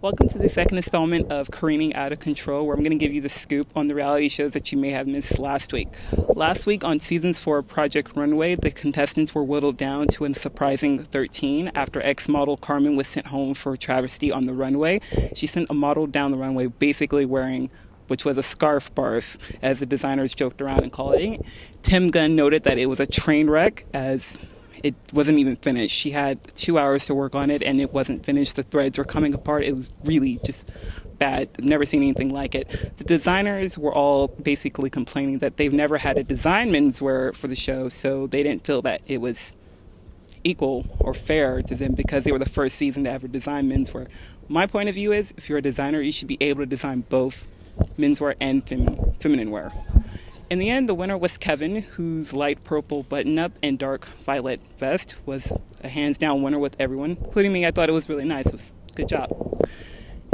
Welcome to the second installment of Careening Out of Control, where I'm going to give you the scoop on the reality shows that you may have missed last week. Last week on Seasons 4 of Project Runway, the contestants were whittled down to a surprising 13 after ex-model Carmen was sent home for travesty on the runway. She sent a model down the runway basically wearing, which was a scarf barf, as the designers joked around and called it. Tim Gunn noted that it was a train wreck, as it wasn't even finished. She had 2 hours to work on it, and it wasn't finished. The threads were coming apart. It was really just bad. I've never seen anything like it. The designers were all basically complaining that they've never had to design menswear for the show, so they didn't feel that it was equal or fair to them because they were the first season to ever design menswear. My point of view is, if you're a designer, you should be able to design both menswear and feminine wear. In the end, the winner was Kevin, whose light purple button-up and dark violet vest was a hands-down winner with everyone, including me. I thought it was really nice. It was a good job.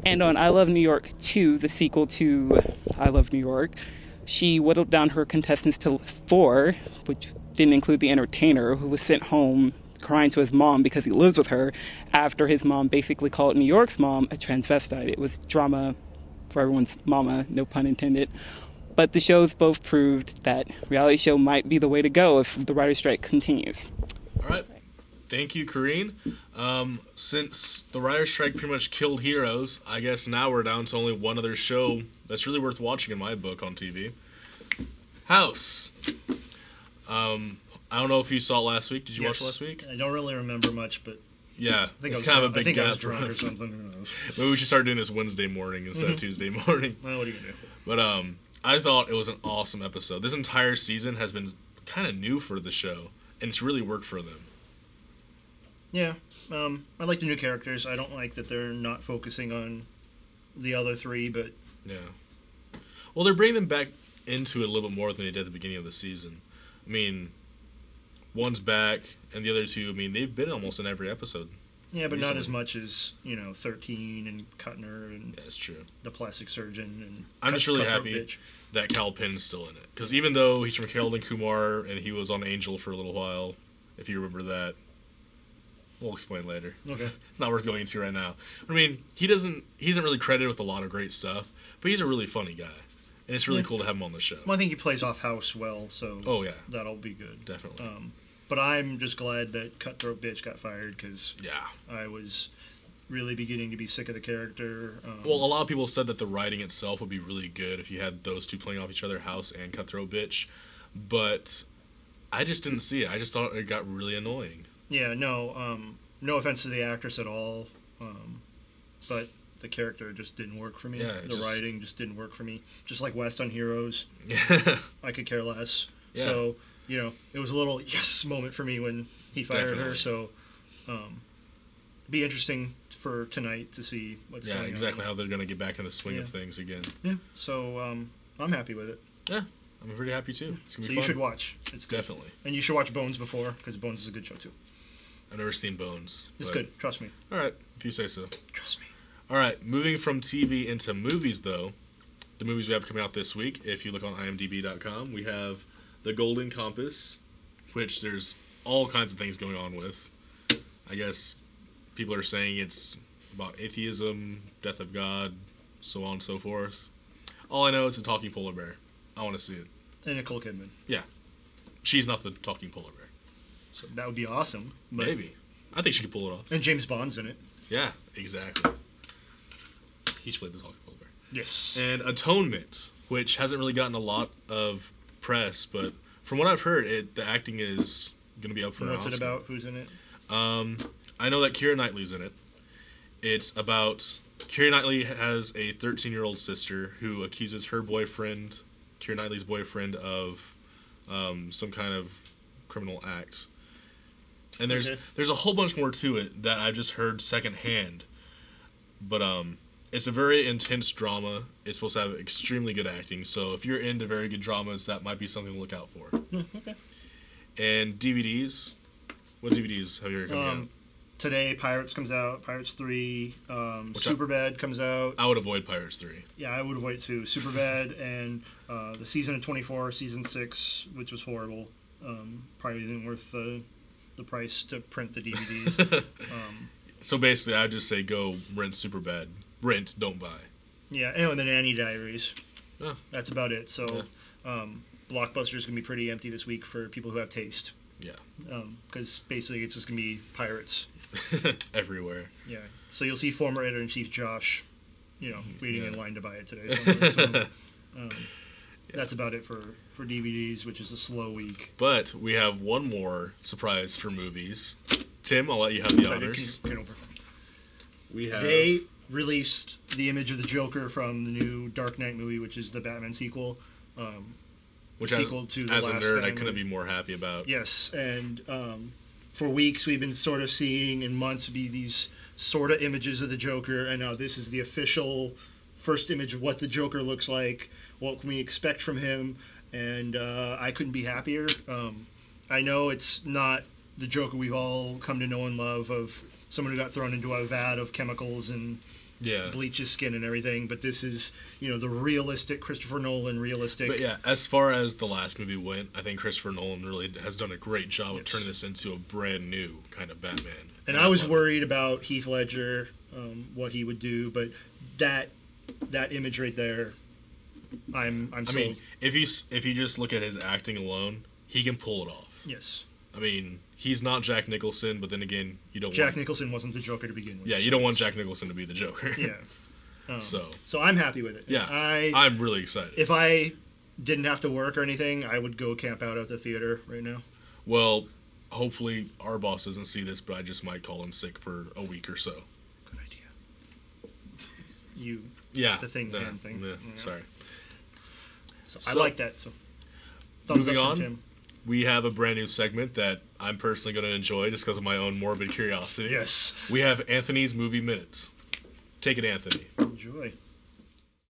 And on I Love New York 2, the sequel to I Love New York, she whittled down her contestants to 4, which didn't include the entertainer, who was sent home crying to his mom because he lives with her after his mom basically called New York's mom a transvestite. It was drama for everyone's mama, no pun intended. But the shows both proved that reality show might be the way to go if the writer's strike continues. All right. Thank you, Kareen. Since the writer's strike pretty much killed Heroes, I guess now we're down to only one other show that's really worth watching in my book on TV. House. I don't know if you saw it last week. Did you watch it last week? I don't really remember much, but yeah, it's kind of a big gap for or us. something. Who knows? Maybe we should start doing this Wednesday morning instead of Tuesday morning. Well, what are you gonna do? But I thought it was an awesome episode. This entire season has been kind of new for the show, and it's really worked for them. Yeah, I like the new characters. I don't like that they're not focusing on the other three, but yeah. Well, they're bringing them back into it a little bit more than they did at the beginning of the season. I mean, one's back, and the other two, I mean, they've been almost in every episode. Yeah, but recently. not as much as, 13 and Cutner and Yeah, that's true. the plastic surgeon. And I'm just really Cutthroat happy bitch. that Cal Penn's still in it. Because even though he's from Harold and Kumar, and he was on Angel for a little while, if you remember that, we'll explain later. Okay. It's not worth going into right now. I mean, he isn't really credited with a lot of great stuff, but he's a really funny guy. And it's really cool to have him on the show. Well, I think he plays off House well, so Oh, yeah. that'll be good. Definitely. But I'm just glad that Cutthroat Bitch got fired, because Yeah. I was really beginning to be sick of the character. Well, a lot of people said that the writing itself would be really good if you had those two playing off each other, House and Cutthroat Bitch. But I just didn't see it. I just thought it got really annoying. Yeah, no offense to the actress at all, but the character just didn't work for me. Yeah, the writing just didn't work for me. Just like West on Heroes, Yeah. I could care less. Yeah. So, it was a little yes moment for me when he fired her. Definitely. So, be interesting for tonight to see what's going on. Yeah, exactly how they're going to get back in the swing of things again. Yeah, so I'm happy with it. Yeah, I'm pretty happy too. It's going to So be you fun. should watch. It's good. Definitely. And you should watch Bones before, because Bones is a good show too. I've never seen Bones. It's but- good. Trust me. All right, if you say so. Trust me. All right, moving from TV into movies, though, the movies we have coming out this week, if you look on imdb.com, we have The Golden Compass, which there's all kinds of things going on with. I guess people are saying it's about atheism, death of God, so on and so forth. All I know is a talking polar bear. I want to see it. And Nicole Kidman. Yeah. She's not the talking polar bear. So that would be awesome. But, Maybe. I think she could pull it off. And James Bond's in it. Yeah, exactly. He should play the talking polar bear. Yes. And Atonement, which hasn't really gotten a lot of press, but from what I've heard, the acting is going to be up for an What's it Oscar. about? Who's in it? I know that Keira Knightley's in it. It's about Keira Knightley has a 13-year-old sister who accuses her boyfriend, Keira Knightley's boyfriend, of some kind of criminal act. And there's a whole bunch more to it that I just heard secondhand. But it's a very intense drama. It's supposed to have extremely good acting. So if you're into very good dramas, that might be something to look out for. Okay. And DVDs. What DVDs have you heard coming out? Today, Pirates comes out. Pirates 3. Superbad comes out. I would avoid Pirates 3. Yeah, I would avoid it too. Superbad and the season of 24, season 6, which was horrible. Probably isn't worth the price to print the DVDs. So basically, I'd just say go rent Superbad rent, don't buy. Yeah, and the Nanny Diaries. Oh. That's about it. So, Blockbuster's gonna be pretty empty this week for people who have taste. Yeah. Because basically it's just gonna be pirates everywhere. Yeah. So you'll see former editor-in-chief Josh, waiting in line to buy it today. Somewhere. So, that's about it for DVDs, which is a slow week. But we have one more surprise for movies. Tim, I'll let you have the honors. They released the image of the Joker from the new Dark Knight movie, which is the Batman sequel. Which, sequel to the as a last nerd, Batman I couldn't movie. be more happy about. Yes, and for weeks we've been sort of seeing, in months, be these sort of images of the Joker, and now this is the official first image of what the Joker looks like. What can we expect from him? And I couldn't be happier. I know it's not the Joker we've all come to know and love, of someone who got thrown into a vat of chemicals and bleach his skin and everything, but this is, the realistic Christopher Nolan realistic. But yeah, as far as the last movie went, I think Christopher Nolan really has done a great job of turning this into a brand new kind of Batman. And I was worried about Heath Ledger, what he would do, but that image right there, I'm sold. I mean, if you just look at his acting alone, he can pull it off. Yes. I mean, he's not Jack Nicholson, but then again, you don't. Jack Nicholson wasn't the Joker to begin with. Yeah, you don't want Jack Nicholson to be the Joker. Yeah. So I'm happy with it. Yeah, I'm really excited. If I didn't have to work or anything, I would go camp out at the theater right now. Well, hopefully our boss doesn't see this, but I just might call in sick for a week or so. Good idea. The thing. Yeah, sorry. So I like that. So moving on, Tim. We have a brand new segment that I'm personally going to enjoy just because of my own morbid curiosity. Yes. We have Anthony's Movie Minutes. Take it, Anthony. Enjoy.